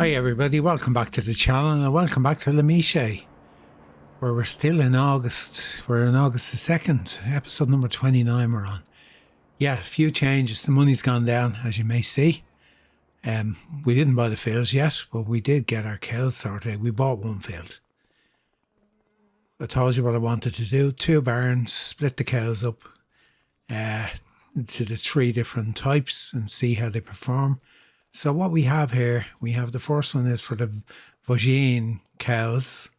Hi everybody, welcome back to the channel and welcome back to the Méchet, where we're still in August. We're in August the 2nd, episode number 29 we're on. Yeah, a few changes. The money's gone down, as you may see. We didn't buy the fields yet, but we did get our cows sorted out. We bought one field. I told you what I wanted to do. 2 barns, split the cows up to the 3 different types and see how they perform. So what we have here, we have the first one is for the Vosgienne cows.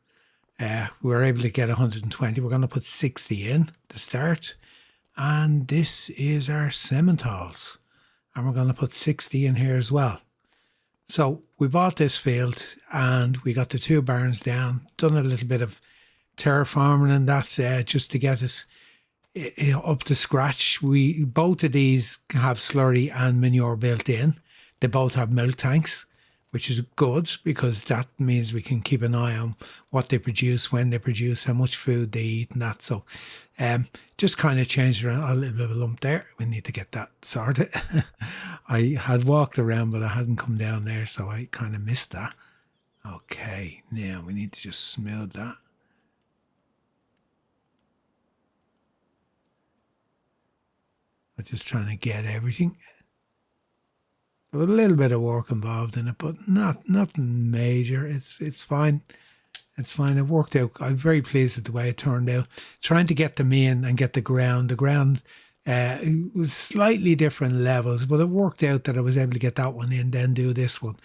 We were able to get 120. We're going to put 60 in to start. And this is our Simmentals. And we're going to put 60 in here as well. So we bought this field and we got the 2 barns down, done a little bit of terraforming and that just to get it up to scratch. Both of these have slurry and manure built in. They both have milk tanks, which is good because that means we can keep an eye on what they produce, when they produce, how much food they eat and that. So just kind of changed around a little bit of a lump there. We need to get that sorted. I had walked around, but I hadn't come down there, so I kind of missed that. Okay, now we need to just smooth that. I'm just trying to get everything. With a little bit of work involved in it, but nothing major. It's fine. It's fine. It worked out. I'm very pleased with the way it turned out. Trying to get them in and get the ground. The ground was slightly different levels, but it worked out that I was able to get that one in, then do this one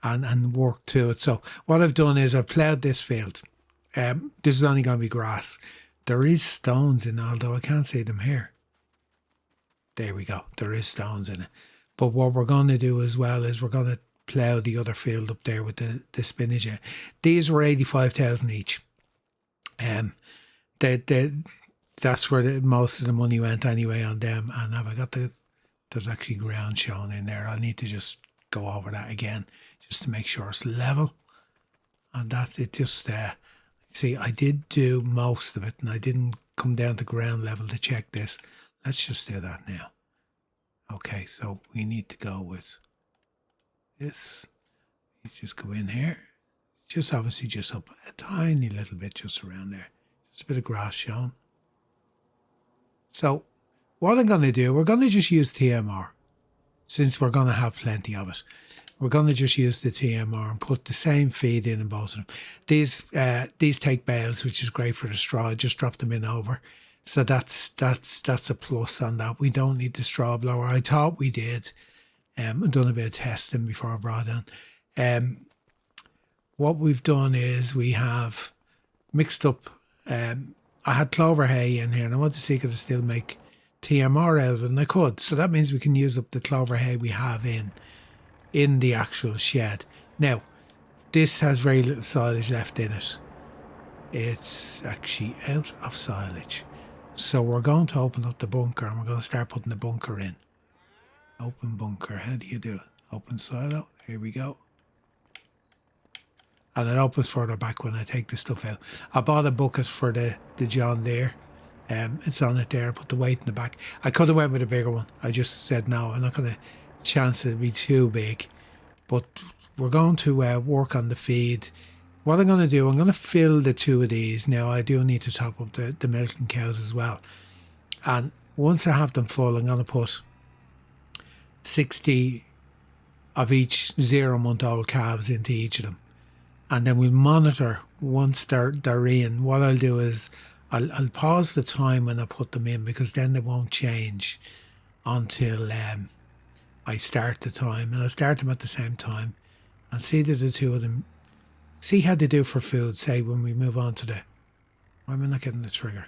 and work to it. So what I've done is I've ploughed this field. This is only going to be grass. There is stones in, although I can't see them here. There we go. There is stones in it. But what we're going to do as well is we're going to plough the other field up there with the spinach. These were 85,000 each. That's where most of the money went anyway on them. And have I got there's actually ground shown in there. I'll need to just go over that again just to make sure it's level. And that it just, see, I did do most of it and I didn't come down to ground level to check this. Let's just do that now. Okay, so we need to go with this. Let's just go in here. Just obviously just up a tiny little bit just around there. Just a bit of grass shown. So what I'm going to do, we're going to just use TMR since we're going to have plenty of it. We're going to just use the TMR and put the same feed in both of them. These take bales, which is great for the straw. Just drop them in over. So that's a plus on that. We don't need the straw blower. I thought we did. I've done a bit of testing before I brought in. What we've done is we have mixed up. I had clover hay in here, and I wanted to see could I still make TMR out of it, and I could. So that means we can use up the clover hay we have in the actual shed. Now, this has very little silage left in it. It's actually out of silage. So we're going to open up the bunker and we're going to start putting the bunker in. Open bunker. How do you do it? Open silo. Here we go. And it opens further back when I take the stuff out. I bought a bucket for the John Deere. It's on it there. Put the weight in the back. I could have went with a bigger one. I just said no. I'm not going to chance it to be too big. But we're going to work on the feed. What I'm going to do, I'm going to fill the 2 of these. Now, I do need to top up the milking cows as well. And once I have them full, I'm going to put 60 of each 0-month-old calves into each of them. And then we'll monitor once they're in. What I'll do is I'll pause the time when I put them in because then they won't change until I start the time. And I'll start them at the same time and see that the 2 of them. See how they do for food, say, when we move on to the... Why am I not getting the trigger?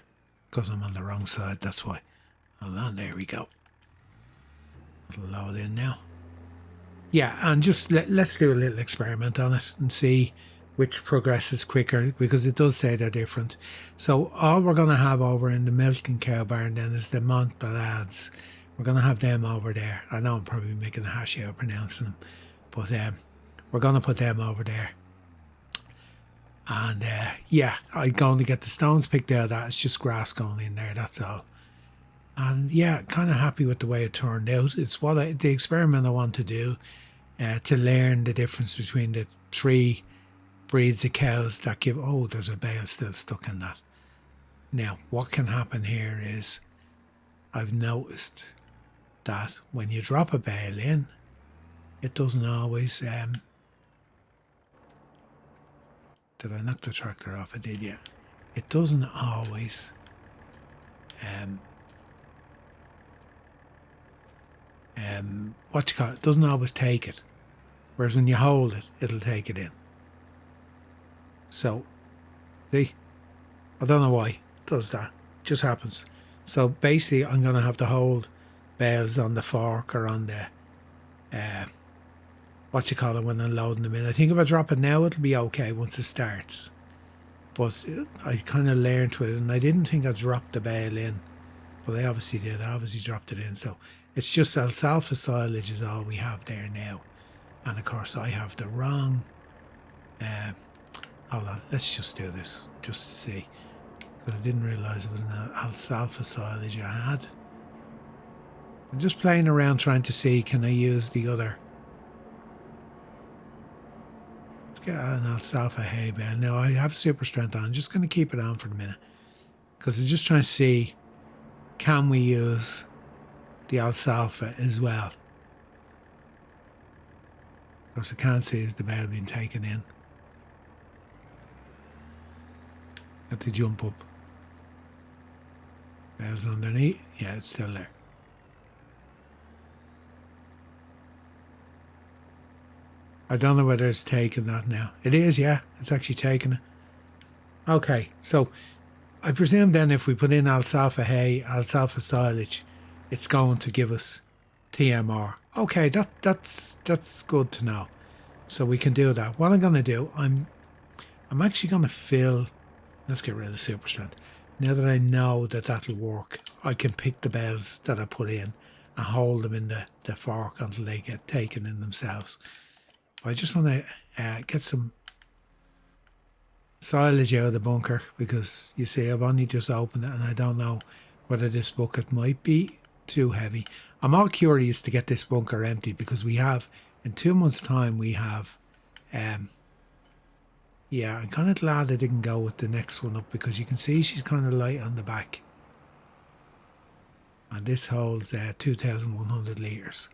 Because I'm on the wrong side, that's why. Hold on, there we go. It'll load in now. Yeah, and just let's do a little experiment on it and see which progresses quicker, because it does say they're different. So all we're going to have over in the milking cow barn then is the Montbéliardes. We're going to have them over there. I know I'm probably making a hash out of pronouncing them, but we're going to put them over there. And yeah, I'm going to get the stones picked out of that. It's just grass going in there, that's all. And yeah, kind of happy with the way it turned out. It's the experiment I want to do to learn the difference between 3 breeds of cows that give, oh, there's a bale still stuck in that. Now, what can happen here is I've noticed that when you drop a bale in, it doesn't always, did I knock the tractor off? I did, yeah. It doesn't always, it doesn't always take it. Whereas when you hold it, it'll take it in. So, see, I don't know why it does that. It just happens. So basically, I'm going to have to hold bales on the fork or on the, when I'm loading them in. I think if I drop it now, it'll be okay once it starts. But I kind of learned to it, and I didn't think I dropped the bale in. But I obviously did. I obviously dropped it in. So it's just alfalfa silage is all we have there now. And of course, I have the wrong... hold on, let's just do this, just to see. Because I didn't realise it was an alfalfa silage I had. I'm just playing around trying to see, can I use the other... Let's get an alfalfa hay bale. Now, I have super strength on. I'm just going to keep it on for a minute. Because I'm just trying to see, can we use the alfalfa as well? Of course, I can't see is the bale being taken in. Have to jump up. Bale's underneath. Yeah, it's still there. I don't know whether it's taken that now. It is, yeah. It's actually taken it. Okay, so I presume then if we put in alfalfa hay, alfalfa silage, it's going to give us TMR. Okay, that's good to know. So we can do that. What I'm going to do, I'm actually going to fill... Let's get rid of the super strength. Now that I know that that'll work, I can pick the bales that I put in and hold them in the fork until they get taken in themselves. But I just want to get some silage out of the bunker because, you see, I've only just opened it and I don't know whether this bucket might be too heavy. I'm all curious to get this bunker emptied because we have, in 2 months' time, we have... yeah, I'm kind of glad I didn't go with the next one up because you can see she's kind of light on the back. And this holds 2,100 litres.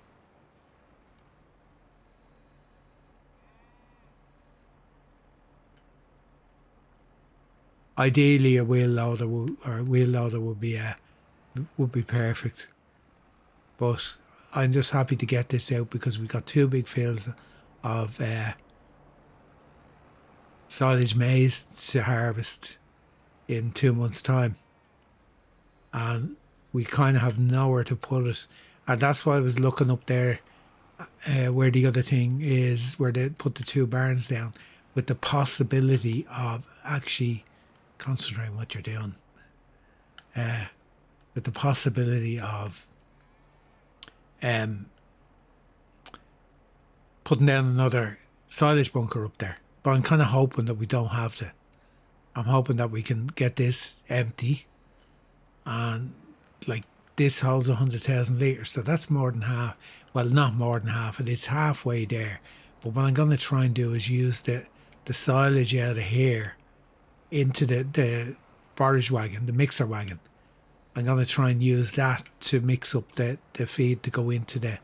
Ideally, a wheel loader would be perfect. But I'm just happy to get this out because we've got 2 big fields of silage maize to harvest in 2 months' time. And we kind of have nowhere to put it. And that's why I was looking up there where the other thing is, where they put the 2 barns down, with the possibility of actually concentrating what you're doing. With the possibility of putting down another silage bunker up there. But I'm kind of hoping that we don't have to. I'm hoping that we can get this empty. And like this holds 100,000 litres. So that's more than half. Well, not more than half. It's halfway there. But what I'm going to try and do is use the silage out of here into the forage wagon, the mixer wagon. I'm going to try and use that to mix up the feed to go into the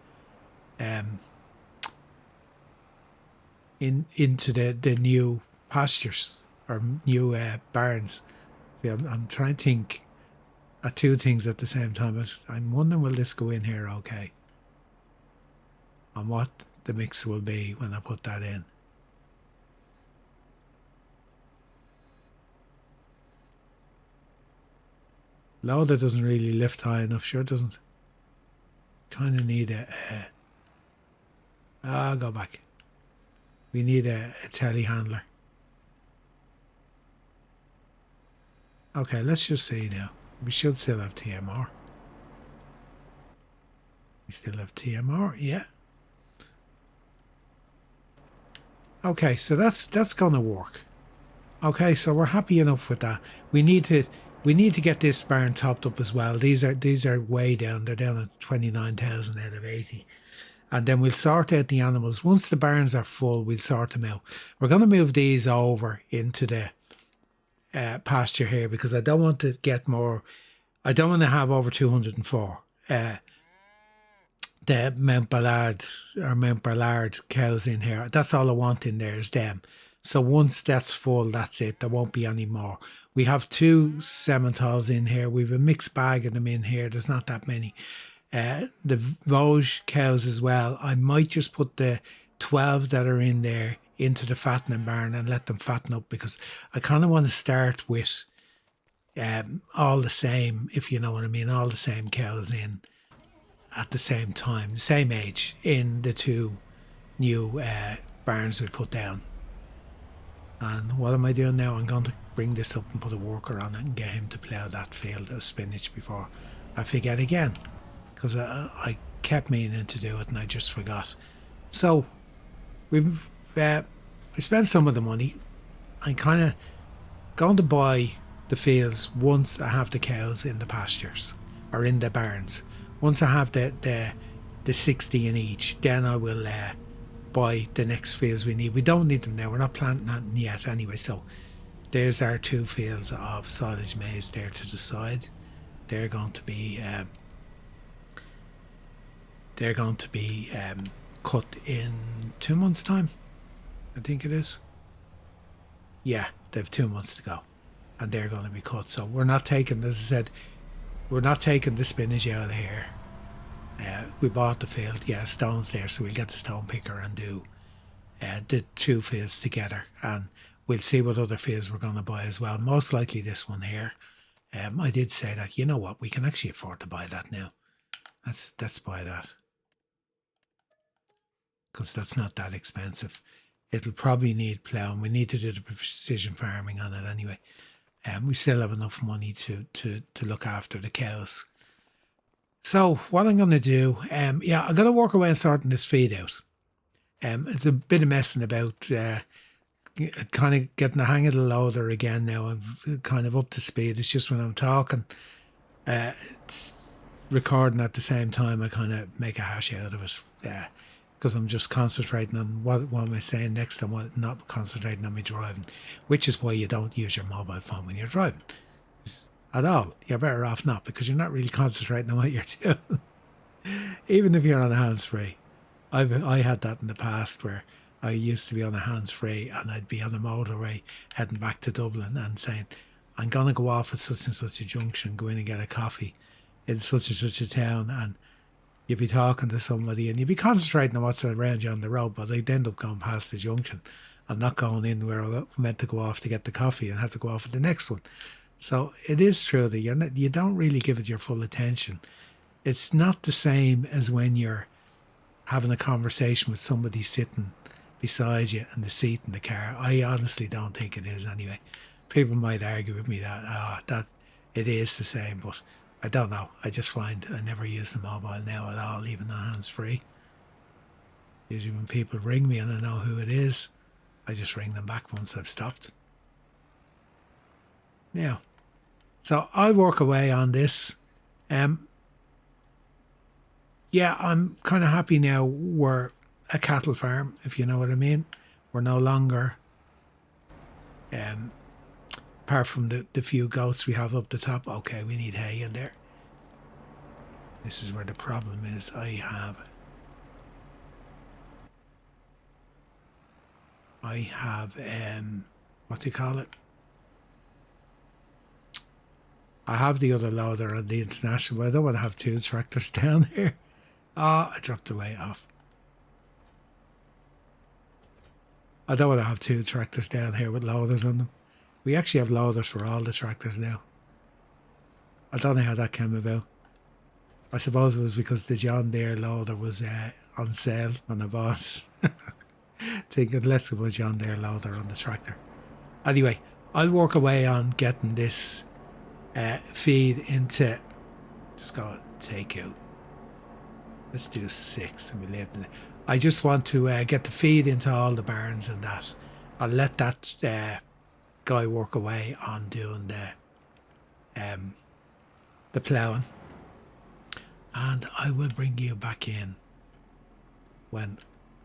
into the new pastures or new barns. See, I'm trying to think of 2 things at the same time. But I'm wondering, will this go in here okay? And what the mix will be when I put that in. Loader doesn't really lift high enough, sure it doesn't. Kind of need I'll go back. We need a telehandler. Okay, let's just see now. We should still have TMR. We still have TMR, yeah. Okay, so that's gonna work. Okay, so we're happy enough with that. We need to get this barn topped up as well. These are way down. They're down at 29,000 out of 80. and then we'll sort out the animals. Once the barns are full, we'll sort them out. We're going to move these over into the pasture here because I don't want to get more. I don't want to have over 204. The Montbéliarde cows in here. That's all I want in there is them. So once that's full, that's it. There won't be any more. We have 2 Simmentals in here. We have a mixed bag of them in here. There's not that many. The Vosges cows as well. I might just put the 12 that are in there into the fattening barn and let them fatten up because I kind of want to start with all the same, if you know what I mean, all the same cows in at the same time, same age in the 2 new barns we put down. And what am I doing now? I'm going to bring this up and put a worker on it and get him to plough that field of spinach before I forget again. Because I kept meaning to do it and I just forgot. So we spent some of the money. I'm kind of going to buy the fields once I have the cows in the pastures or in the barns. Once I have the 60 in each, then I will buy the next fields we need. We don't need them now. We're not planting that yet anyway. So there's our 2 fields of silage maize there to the side. They're going to be cut in 2 months' time. I think it is. Yeah, they have 2 months to go, and they're going to be cut. So we're not taking, as I said, we're not taking the spinach out of here. We bought the field, yeah, stones there, so we'll get the stone picker and do the 2 fields together, and we'll see what other fields we're going to buy as well. Most likely this one here. I did say that, you know what, we can actually afford to buy that now. Let's buy that, because that's not that expensive. It'll probably need ploughing. We need to do the precision farming on it anyway. We still have enough money to look after the cows. So what I'm going to do, I'm going to work away on sorting this feed out. It's a bit of messing about, kind of getting the hang of the loader again now. I'm kind of up to speed. It's just when I'm talking, recording at the same time, I kind of make a hash out of it. Because I'm just concentrating on what am I saying next and what not concentrating on me driving, which is why you don't use your mobile phone when you're driving at all. You're better off not, because you're not really concentrating on what you're doing. Even if you're on a hands-free. I had that in the past where I used to be on a hands-free and I'd be on a motorway heading back to Dublin and saying, I'm going to go off at such and such a junction, go in and get a coffee in such and such a town, and you'd be talking to somebody and you'd be concentrating on what's around you on the road, but I'd end up going past the junction and not going in where I meant to go off to get the coffee and have to go off at the next one. So it is true that you don't really give it your full attention. It's not the same as when you're having a conversation with somebody sitting beside you in the seat in the car. I honestly don't think it is anyway. People might argue with me that it is the same, but I don't know. I just find I never use the mobile now at all, even on hands-free. Usually when people ring me and I know who it is, I just ring them back once I've stopped. Now, so I'll work away on this. Yeah, I'm kind of happy now we're a cattle farm, if you know what I mean. We're no longer, apart from the few goats we have up the top, okay, we need hay in there. This is where the problem is. I have, what do you call it? I have the other loader on the international, but I don't want to have 2 tractors down here. I dropped the weight off. I don't want to have 2 tractors down here with loaders on them. We actually have loaders for all the tractors now. I don't know how that came about. I suppose it was because the John Deere loader was on sale when I bought it. Thinking, let's go with John Deere loader on the tractor. Anyway, I'll work away on getting this feed into, just go take out. Let's do 6 and we leave it. I just want to get the feed into all the barns and that. I'll let that guy work away on doing the ploughing. And I will bring you back in when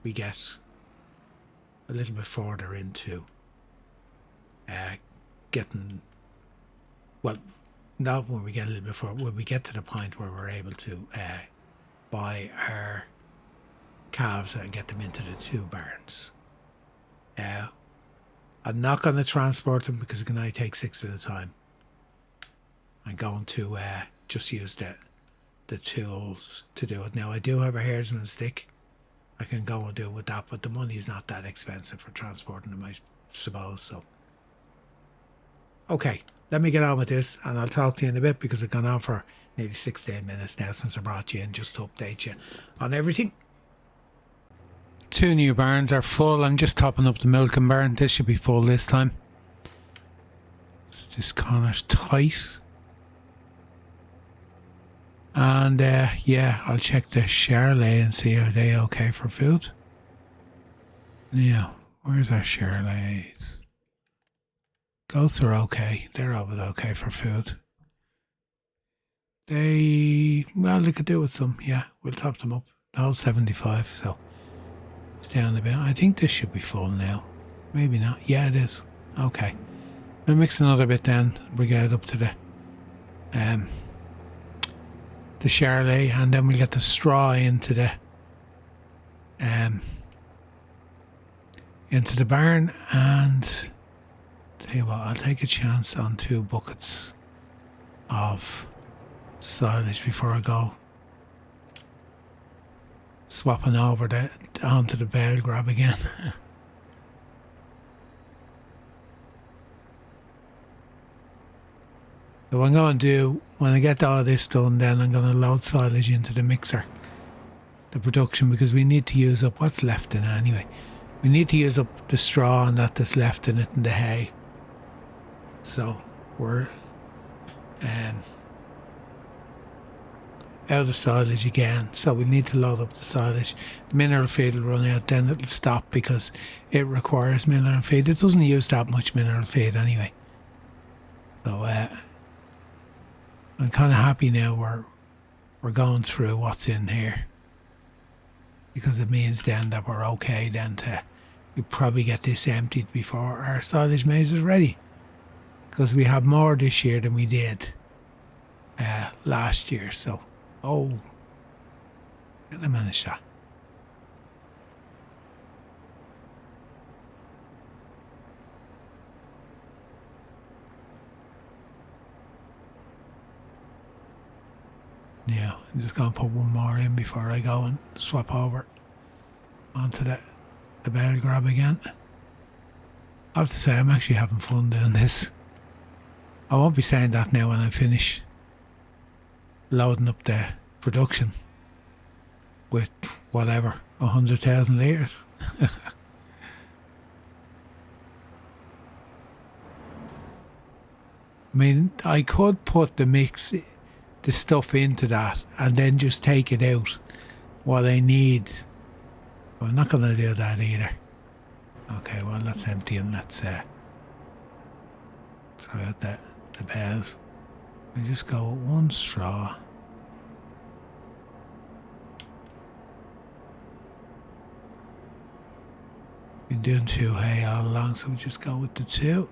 we get a little bit further into getting, well, not when we get a little bit further, when we get to the point where we're able to buy our calves and get them into the 2 barns. I'm not going to transport them because it can only take 6 at a time. I'm going to just use the tools to do it. Now, I do have a herdsman's stick. I can go and do it with that, but the money's not that expensive for transporting them, I suppose. So, okay, let me get on with this, and I'll talk to you in a bit because I've gone on for nearly 16 minutes now since I brought you in, just to update you on everything. 2 new barns are full. I'm just topping up the milking barn. This should be full this time. This corner's tight. And yeah, I'll check the Charolais and see are they okay for food. Yeah, where's our Charolais? Goats are okay. They're always okay for food. They could do with some. Yeah, we'll top them up. The whole 75, so it's down a bit. I think this should be full now. Maybe not. Yeah, it is. Okay. We'll mix another bit then. We get it up to the Charolais, and then we'll get the straw into the barn. And tell you what, I'll take a chance on 2 buckets of silage before I go swapping over onto the bale grab again. So what I'm going to do, when I get all this done, then I'm going to load silage into the mixer, the production, because we need to use up what's left in it anyway. We need to use up the straw and that's left in it and the hay. So we're out of silage again, so we need to load up the silage. The mineral feed will run out, then it'll stop because it requires mineral feed. It doesn't use that much mineral feed anyway. So I'm kind of happy now we're going through what's in here, because it means then that we're okay then to we probably get this emptied before our silage maize is ready, because we have more this year than we did last year. So can I manage that? Yeah, I'm just going to put one more in before I go and swap over onto the bale grab again. I have to say, I'm actually having fun doing this. I won't be saying that now when I finish loading up the production with whatever, 100,000 litres. I mean, I could put the stuff into that and then just take it out what I need. But I'm not going to do that either. Okay, well, that's empty, and let's try out the bales. We just go with 1 straw. Been doing 2 hay all along, so we just go with the 2.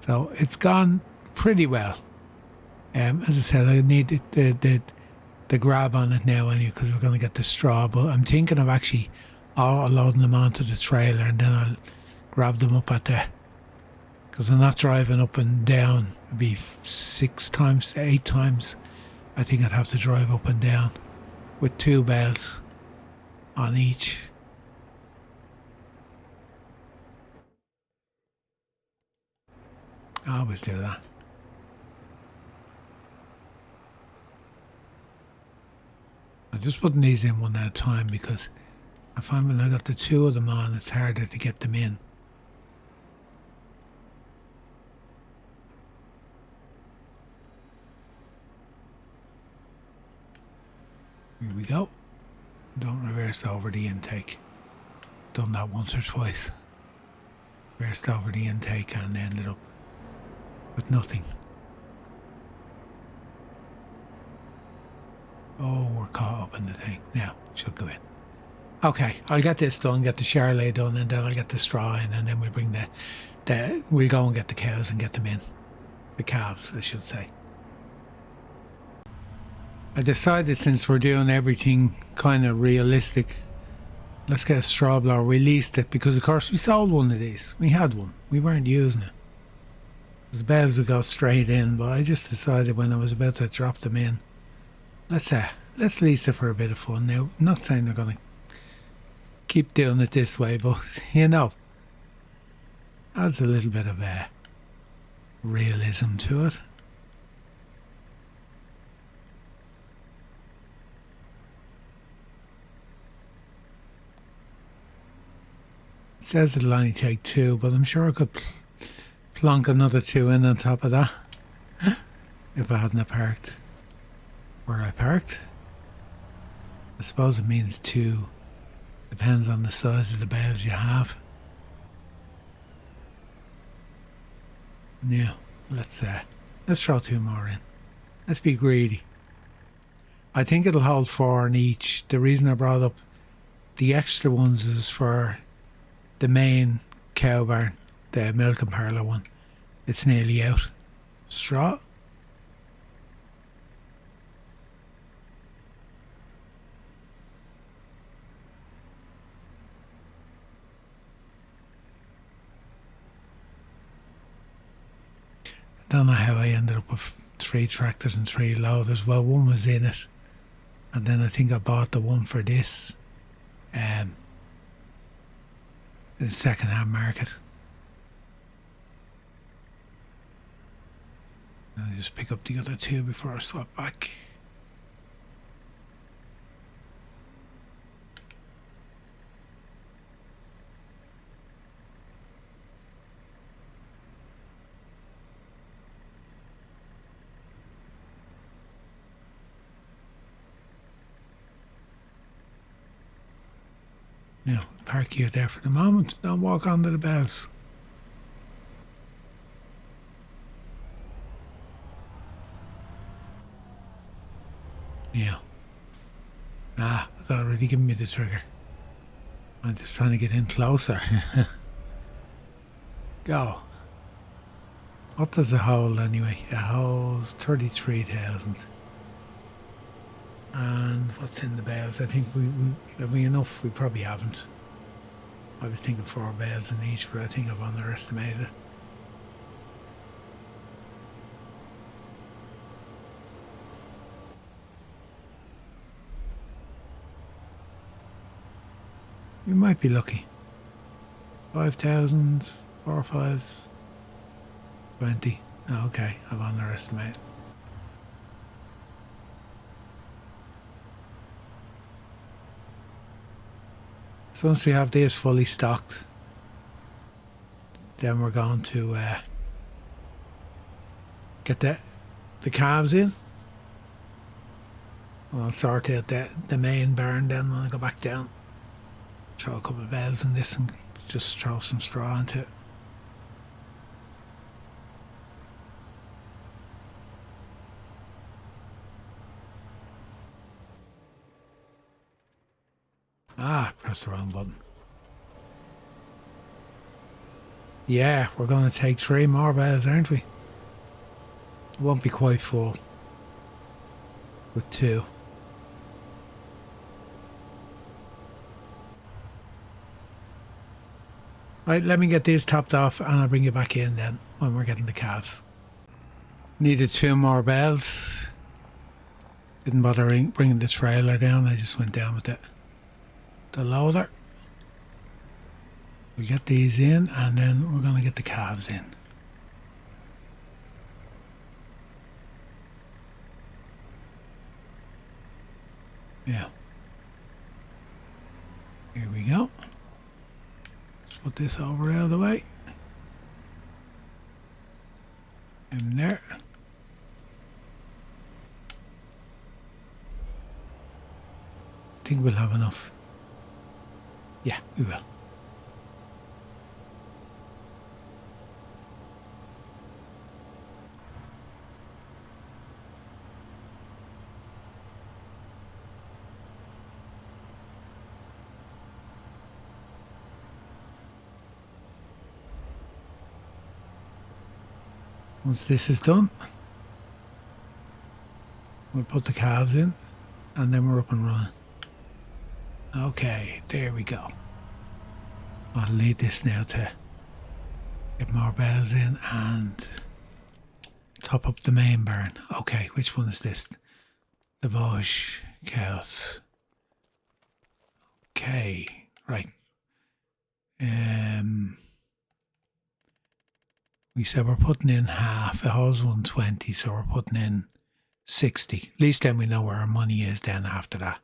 So it's gone pretty well. As I said, I need the grab on it now anyway, because we're going to get the straw. But I'm thinking of actually loading them onto the trailer, and then I'll grab them up because I'm not driving up and down. It'd be 6 times, 8 times. I think I'd have to drive up and down with 2 bales on each. I always do that. I'm just putting these in one at a time, because I find when I got the 2 of them on, it's harder to get them in. Here we go. Don't reverse over the intake. Done that once or twice. Reversed over the intake and ended up with nothing. Oh, we're caught up in the thing. Now, should go in. Okay, I'll get this done, get the Charlet done, and then I'll get the straw in, and then we'll bring we'll go and get the cows and get them in. The calves, I should say. I decided since we're doing everything kind of realistic, let's get a straw blower. We leased it because, of course, we sold one of these. We had one. We weren't using it. As beds would go straight in, but I just decided when I was about to drop them in, let's lease it for a bit of fun. Now, I'm not saying they're going to keep doing it this way, but you know, adds a little bit of realism to it. It says it'll only take 2, but I'm sure I could plonk another 2 in on top of that if I hadn't parked where I parked. I suppose it means 2. Depends on the size of the bales you have. Yeah, let's throw 2 more in. Let's be greedy. I think it'll hold 4 in each. The reason I brought up the extra ones is for the main cow barn, the milk and parlour one. It's nearly out. Straw. I don't know how I ended up with 3 tractors and 3 loaders. Well, one was in it, and then I think I bought the one for this in the second-hand market. And I just pick up the other 2 before I swap back. Now, park you there for the moment. Don't walk onto the bales. Yeah. It's already giving me the trigger. I'm just trying to get in closer. Go. What does it hold anyway? It holds 33,000. And what's in the bales? I think have we enough? We probably haven't. I was thinking 4 bales in each, but I think I've underestimated it. We might be lucky. 5,000, 4 5s, 20. Oh, okay, I've underestimated. So once we have this fully stocked, then we're going to get the calves in. I'll sort out the main barn then when I go back down. Throw a couple of bales in this and just throw some straw into it. Press the wrong button. Yeah, we're going to take 3 more bales, aren't we? It won't be quite full with 2. Right, let me get these topped off and I'll bring you back in then when we're getting the calves. Needed 2 more bales. Didn't bother bringing the trailer down, I just went down with the loader. We get these in and then we're going to get the calves in. Yeah. Here we go. Let's put this over out of the way. In there. I think we'll have enough. Yeah, we will. Once this is done, we'll put the calves in and then we're up and running. Okay, there we go. I'll lead this now to get more bales in and top up the main barn. Okay, which one is this? The Vosges cows. Okay, right. We said we're putting in half. It holds 120, so we're putting in 60. At least then we know where our money is then after that.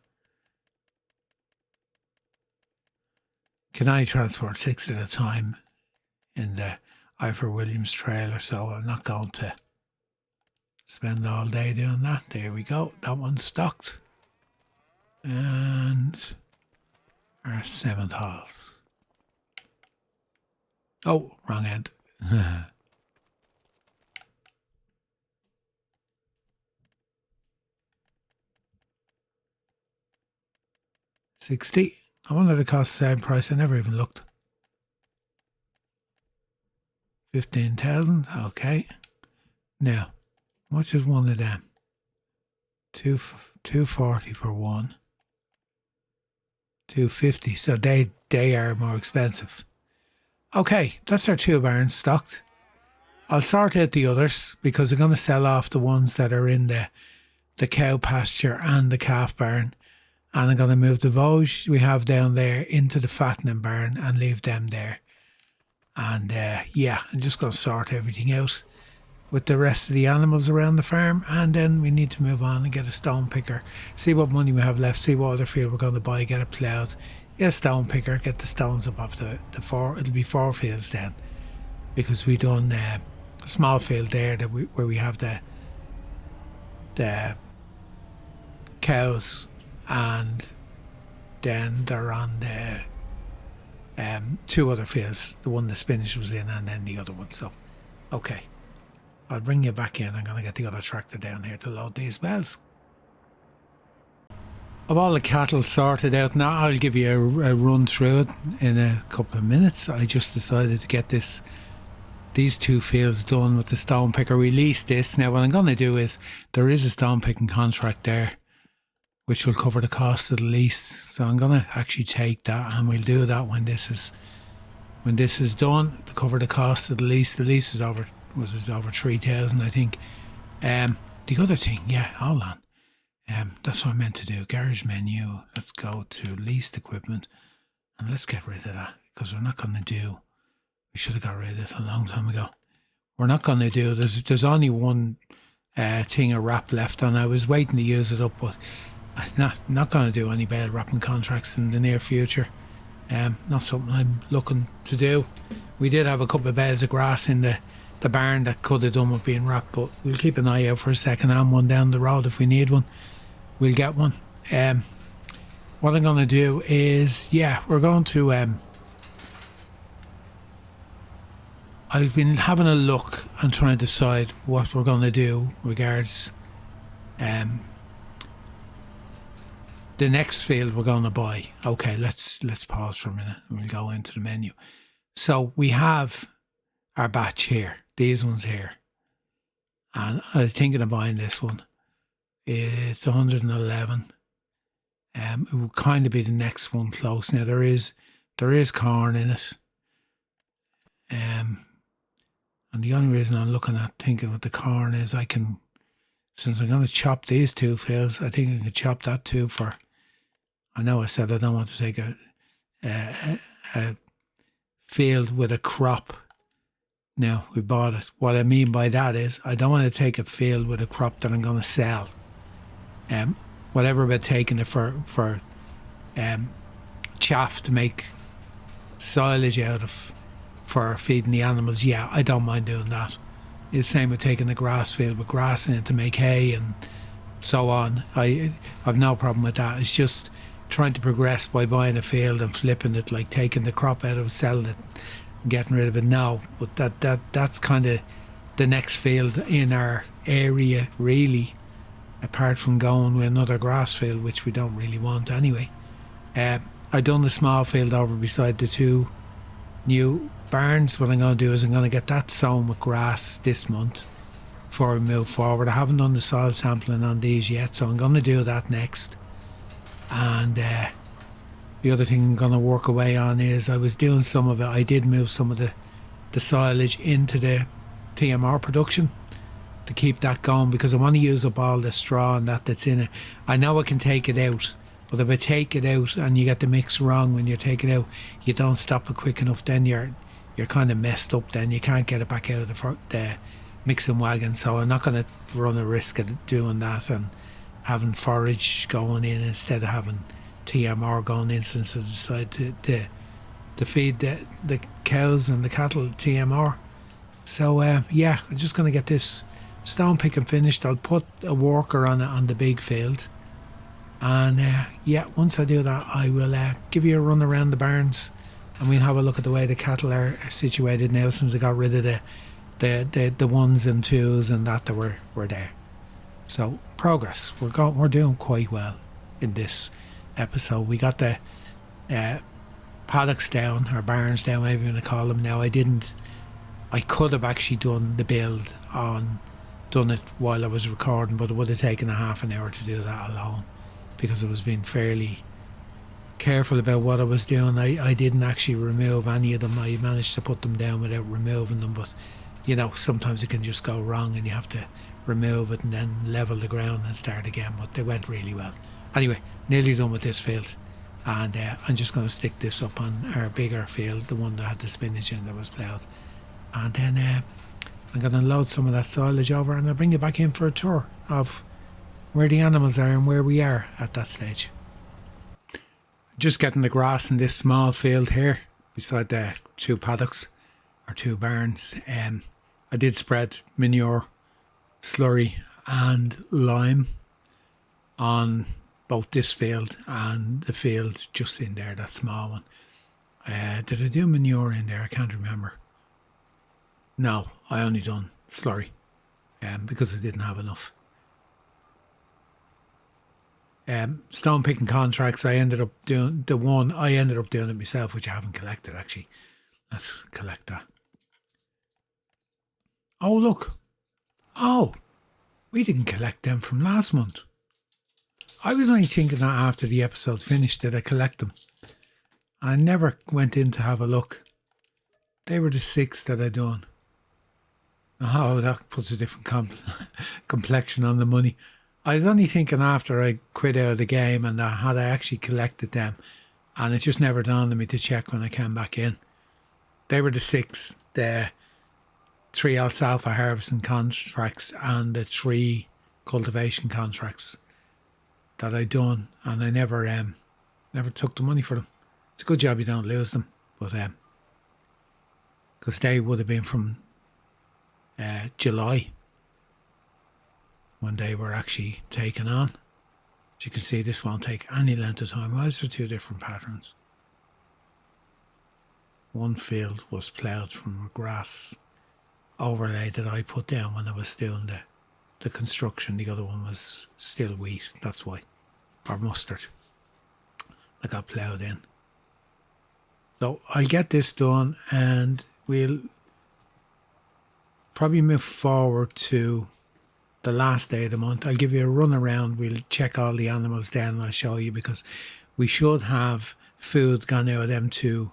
Can I transport 6 at a time in the Ivor Williams trailer? So I'm not going to spend all day doing that. There we go. That one's stocked. And our Simmental. Oh, wrong end. 60. I wonder if it costs the same price. I never even looked. 15,000. Okay. Now, how much is one of them? 240 for one. 250. So they are more expensive. Okay, that's our 2 barns stocked. I'll sort out the others because I'm going to sell off the ones that are in the cow pasture and the calf barn. And I'm going to move the Vosges we have down there into the fattening barn and leave them there. And yeah, I'm just going to sort everything out with the rest of the animals around the farm. And then we need to move on and get a stone picker. See what money we have left. See what other field we're going to buy. Get it ploughed. Get a stone picker. Get the stones up off the 4. It'll be 4 fields then. Because we done a small field there where we have the cows. And then they're on the 2 other fields. The one the spinach was in and then the other one. So, okay. I'll bring you back in. I'm going to get the other tractor down here to load these bales. I've all the cattle sorted out now. I'll give you a run through it in a couple of minutes. I just decided to get these 2 fields done with the stone picker. Release this. Now what I'm going to do is there is a stone picking contract there, which will cover the cost of the lease. So I'm going to actually take that and we'll do that when this is done to cover the cost of the lease. The lease is over 3,000, I think. The other thing, yeah, hold on. That's what I meant to do. Garage menu. Let's go to leased equipment and let's get rid of that because we're not going to do. We should have got rid of it a long time ago. We're not going to do. There's only one thing of wrap left on. I was waiting to use it up, but I'm not going to do any bale wrapping contracts in the near future. Not something I'm looking to do. We did have a couple of bales of grass in the barn that could have done with being wrapped, but we'll keep an eye out for a second-hand one down the road. If we need one, we'll get one. What I'm going to do is, yeah, we're going to... I've been having a look and trying to decide what we're going to do regards the next field we're going to buy. Okay, let's pause for a minute and we'll go into the menu. So we have our batch here, these ones here, and I'm thinking of buying this one. It's 111. It will kind of be the next one close. Now there is corn in it. And the only reason I'm looking at thinking with the corn is since I'm going to chop these 2 fields, I think I can chop that too for, I know I said I don't want to take a field with a crop. Now, we bought it. What I mean by that is I don't want to take a field with a crop that I'm going to sell. Whatever about taking it for chaff to make silage out of, for feeding the animals, yeah, I don't mind doing that. It's the same with taking the grass field with grass in it to make hay and so on. I have no problem with that. It's just trying to progress by buying a field and flipping it, like taking the crop out of it, selling it and getting rid of it now. But that's kind of the next field in our area, really, apart from going with another grass field, which we don't really want anyway. I done the small field over beside the 2 new barns. What I'm going to do is I'm going to get that sown with grass this month before we move forward. I haven't done the soil sampling on these yet, so I'm going to do that next. And the other thing I'm going to work away on is I was doing some of it. I did move some of the silage into the TMR production to keep that going, because I want to use up all the straw and that's in it. I know I can take it out, but if I take it out and you get the mix wrong when you take it out, you don't stop it quick enough, then you're kind of messed up. Then you can't get it back out of the mixing wagon. So I'm not going to run a risk of doing that and having forage going in instead of having TMR going in, since I decided to feed the cows and the cattle TMR. So yeah, I'm just going to get this stone picking finished. I'll put a worker on it on the big field, and yeah, once I do that, I will give you a run around the barns, and we'll have a look at the way the cattle are situated now, since I got rid of the ones and twos and that were there. So progress, we're doing quite well in this episode. We got the paddocks down, or barns down, whatever you want to call them now. I could have actually done the build done it while I was recording, but it would have taken a half an hour to do that alone, because I was being fairly careful about what I was doing. I didn't actually remove any of them. I managed to put them down without removing them, but you know, sometimes it can just go wrong and you have to remove it and then level the ground and start again. But they went really well. Anyway, nearly done with this field, and I'm just going to stick this up on our bigger field, the one that had the spinach in that was ploughed, and then I'm going to load some of that silage over, and I'll bring you back in for a tour of where the animals are and where we are at that stage. Just getting the grass in this small field here beside the two paddocks or two barns. I did spread manure, slurry and lime on both this field and the field just in there, that small one. Did I do manure in there? I can't remember. No, I only done slurry because I didn't have enough. Stone picking contracts, I ended up doing it myself, which I haven't collected actually. Let's collect that. Oh look, we didn't collect them from last month. I was only thinking that after the episode finished did I collect them. I never went in to have a look. They were the 6 that I done. Oh, that puts a different complexion on the money. I was only thinking after I quit out of the game and had I actually collected them, and it just never dawned on me to check when I came back in. They were the 6, the 3 alfalfa harvesting contracts and the 3 cultivation contracts that I done, and I never took the money for them. It's a good job you don't lose them, but because they would have been from July when they were actually taken on. As you can see, this won't take any length of time. Why is there 2 different patterns? One field was ploughed from a grass overlay that I put down when I was doing the construction. The other one was still wheat, that's why, or mustard, that got ploughed in. So I'll get this done and we'll probably move forward to the last day of the month. I'll give you a run around. We'll check all the animals down and I'll show you, because we should have food gone out of them 2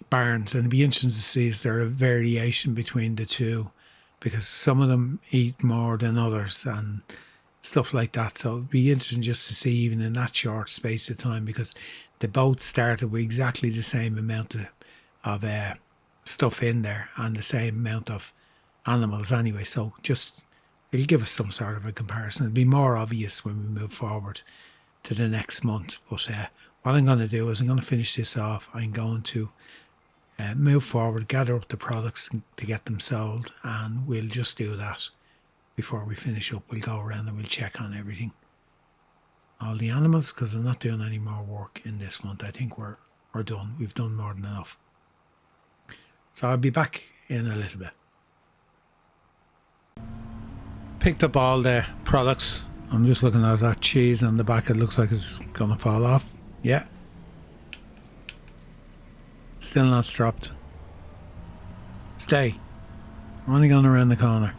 barns, and it'd be interesting to see is there a variation between the 2, because some of them eat more than others and stuff like that. So it'd be interesting just to see, even in that short space of time, because they both started with exactly the same amount of stuff in there and the same amount of animals anyway. So just it'll give us some sort of a comparison. It'll be more obvious when we move forward to the next month. But what I'm going to do is I'm going to finish this off. I'm going to move forward, gather up the products to get them sold, and we'll just do that before we finish up. We'll go around and we'll check on everything, all the animals, because I'm not doing any more work in this month. I think we're done. We've done more than enough. So I'll be back in a little bit. Picked up all the products. I'm just looking at that cheese on the back. It looks like it's gonna fall off. Yeah. Still not stropped. Stay. I'm only going around the corner.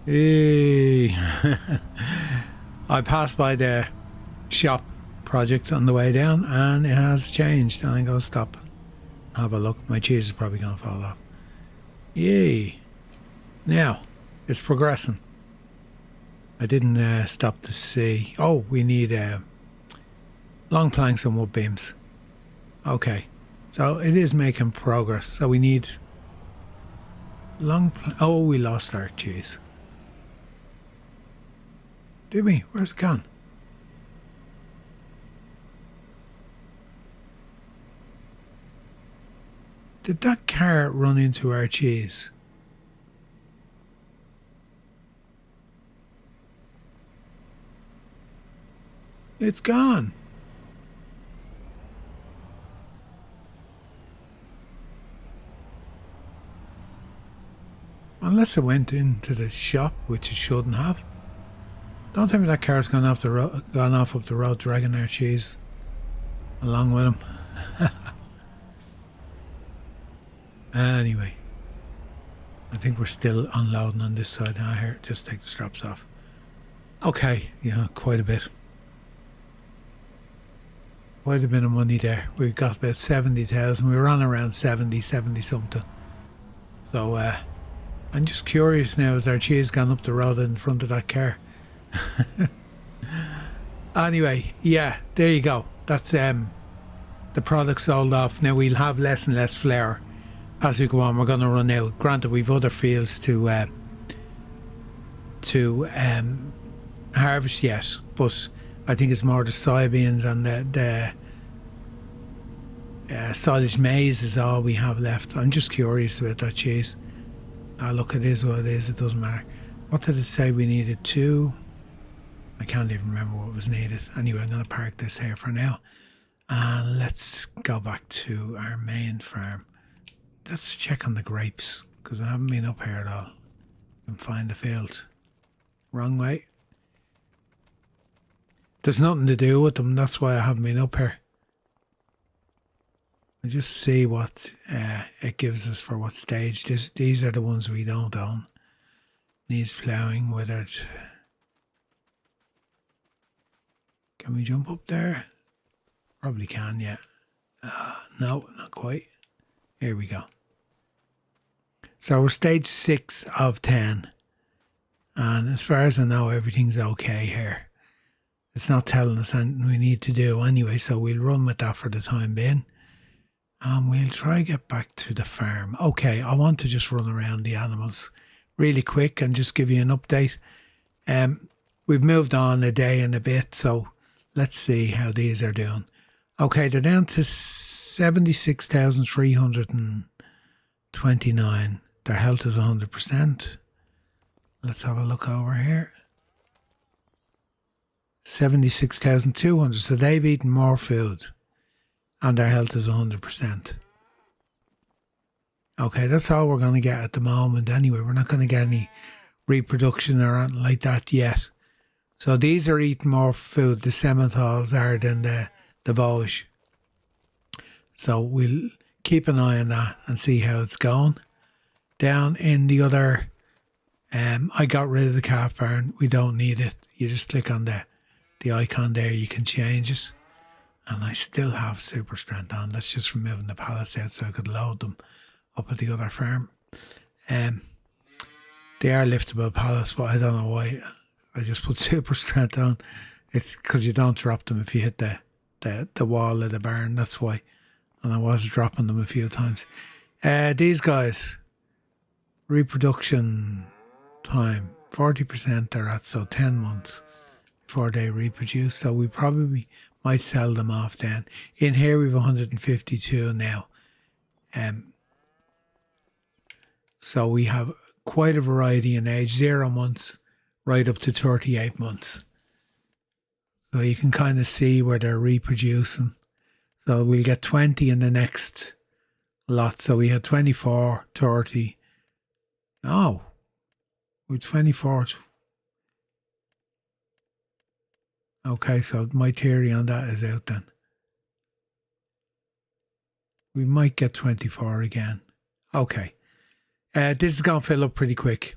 Hey. I passed by the shop project on the way down and it has changed, and I'm going to stop and have a look. My cheese is probably going to fall off. Yay. Now, it's progressing. I didn't stop to see. Oh, we need long planks and wood beams. Okay. So it is making progress. So we need oh, we lost our cheese. Did we? Where's it gone? Did that car run into our cheese? It's gone. Unless it went into the shop, which it shouldn't have. Don't tell me that car's gone off up the road, dragging our cheese along with him. Anyway, I think we're still unloading on this side. Now here, just take the straps off. Okay, yeah, quite a bit. Quite a bit of money there. We've got about 70,000. We were on around 70 something. So I'm just curious now, has our cheese gone up the road in front of that car? Anyway, yeah, there you go. That's the product sold off. Now we'll have less and less flour as we go on. We're going to run out. Granted, we've other fields to harvest yet, but I think it's more the soybeans and the silage maize is all we have left. I'm just curious about that cheese. Look, it is what it is. It doesn't matter. What did it say we needed? 2? I can't even remember what was needed. Anyway, I'm going to park this here for now. And let's go back to our main farm. Let's check on the grapes, because I haven't been up here at all. I can find the field. Wrong way. There's nothing to do with them. That's why I haven't been up here. I just see what it gives us for what stage. These are the ones we don't own. Needs ploughing, withered. Can we jump up there? Probably can, yeah. No, not quite. Here we go. So we're stage 6 of 10. And as far as I know, everything's okay here. It's not telling us anything we need to do anyway, so we'll run with that for the time being. And we'll try to get back to the farm. Okay, I want to just run around the animals really quick and just give you an update. We've moved on a day and a bit, so let's see how these are doing. Okay, they're down to 76,329. Their health is 100%. Let's have a look over here. 76,200. So they've eaten more food. And their health is 100%. Okay, that's all we're going to get at the moment anyway. We're not going to get any reproduction or anything like that yet. So these are eating more food, the Simmentals are, than the Vosges. So we'll keep an eye on that and see how it's going. Down in the other, I got rid of the calf barn. We don't need it. You just click on the icon there, you can change it. And I still have super strength on. That's just removing the pallets out so I could load them up at the other farm. They are liftable pallets, but I don't know why I just put super strength on. It's because you don't drop them if you hit the wall of the barn. That's why. And I was dropping them a few times. These guys, reproduction time, 40% they're at, so 10 months before they reproduce. So we probably might sell them off then. In here we've 152 now. So we have quite a variety in age, 0 months right up to 38 months. So you can kind of see where they're reproducing. So we'll get 20 in the next lot. So we had 24, 30. Oh, we're 24. Okay, so my theory on that is out then. We might get 24 again. Okay. This is going to fill up pretty quick.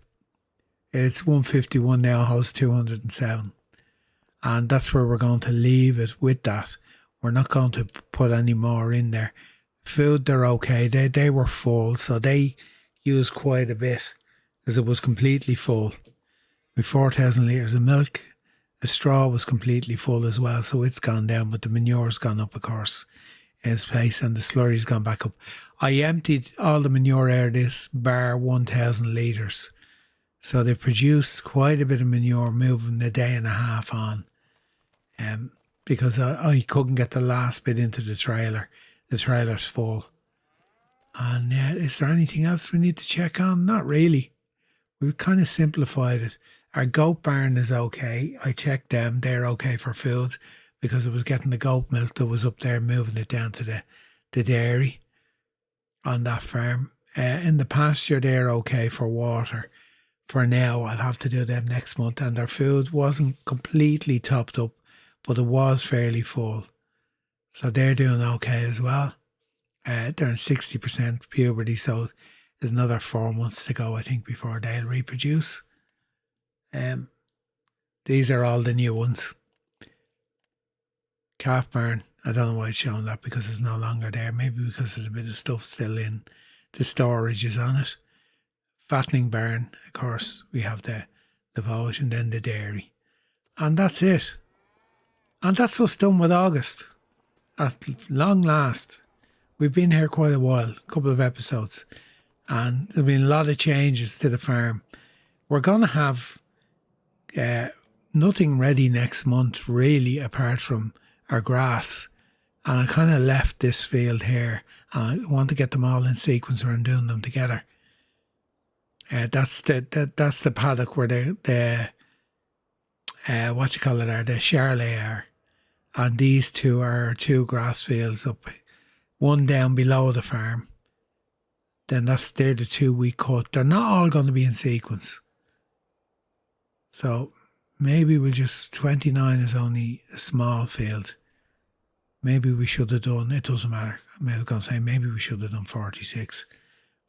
It's 151 now, holds 207. And that's where we're going to leave it with that. We're not going to put any more in there. Food, they're okay. They were full, so they used quite a bit because it was completely full. With 4,000 litres of milk, the straw was completely full as well, so it's gone down, but the manure's gone up, of course, in its place, and the slurry's gone back up. I emptied all the manure out of this bar 1,000 litres. So they produced quite a bit of manure moving a day and a half on. Because I couldn't get the last bit into the trailer. The trailer's full. And is there anything else we need to check on? Not really. We've kind of simplified it. Our goat barn is okay. I checked them. They're okay for food because it was getting the goat milk that was up there, moving it down to the dairy on that farm. In the pasture, they're okay for water. For now, I'll have to do them next month. And their food wasn't completely topped up, but it was fairly full. So they're doing okay as well. They're in 60% puberty, so there's another 4 months to go, I think, before they'll reproduce. These are all the new ones. Calf barn, I don't know why it's showing that because it's no longer there. Maybe because there's a bit of stuff still in the storages on it. Fattening barn, of course, we have the Vosgienne and then the dairy. And that's it. And that's us done with August. At long last. We've been here quite a while, a couple of episodes. And there have been a lot of changes to the farm. We're going to have nothing ready next month, really, apart from our grass. And I kind of left this field here. And I want to get them all in sequence where I'm doing them together. That's the paddock where the Charlet are, and these two are two grass fields up, one down below the farm. Then they're the two we cut. They're not all going to be in sequence, so maybe 29 is only a small field. Maybe we should have done. It doesn't matter. I was going to say maybe we should have done 46.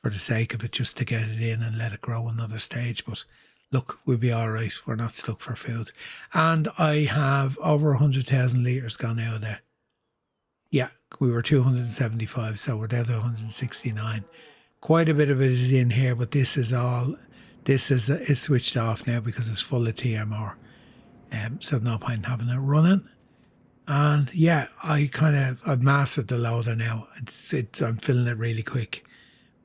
For the sake of it, just to get it in and let it grow another stage. But look, we'll be all right. We're not stuck for food. And I have over 100,000 litres gone out of there. Yeah, we were 275, so we're down to 169. Quite a bit of it is in here, but it's switched off now because it's full of TMR. So no point in having it running. And yeah, I've mastered the loader now. I'm filling it really quick.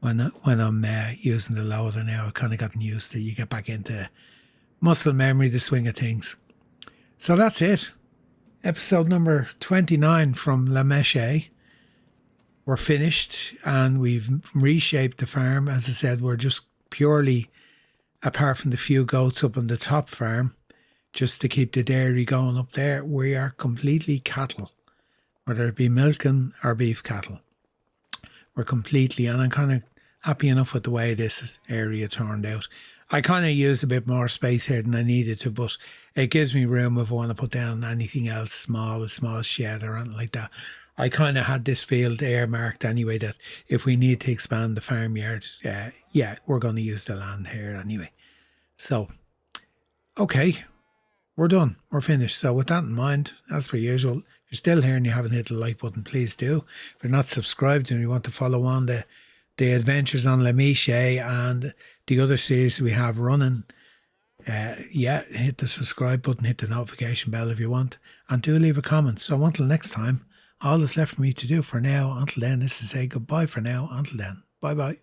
When I'm using the loader now, I've kind of gotten used to it. You get back into muscle memory, the swing of things. So that's it. Episode number 29 from Méchet. We're finished and we've reshaped the farm. As I said, we're just purely, apart from the few goats up on the top farm, just to keep the dairy going up there, we are completely cattle, whether it be milking or beef cattle. We're completely, and I'm kind of happy enough with the way this area turned out. I kind of used a bit more space here than I needed to, but it gives me room if I want to put down anything else small, a small shed or anything like that. I kind of had this field earmarked anyway that if we need to expand the farmyard, we're going to use the land here anyway. So, okay, we're done. We're finished. So with that in mind, as per usual, if you're still here and you haven't hit the like button, please do. If you're not subscribed and you want to follow on the adventures on Méchet and the other series we have running, hit the subscribe button, hit the notification bell if you want, and do leave a comment. So until next time, all that's left for me to do for now, until then, is to say goodbye for now. Until then, bye bye.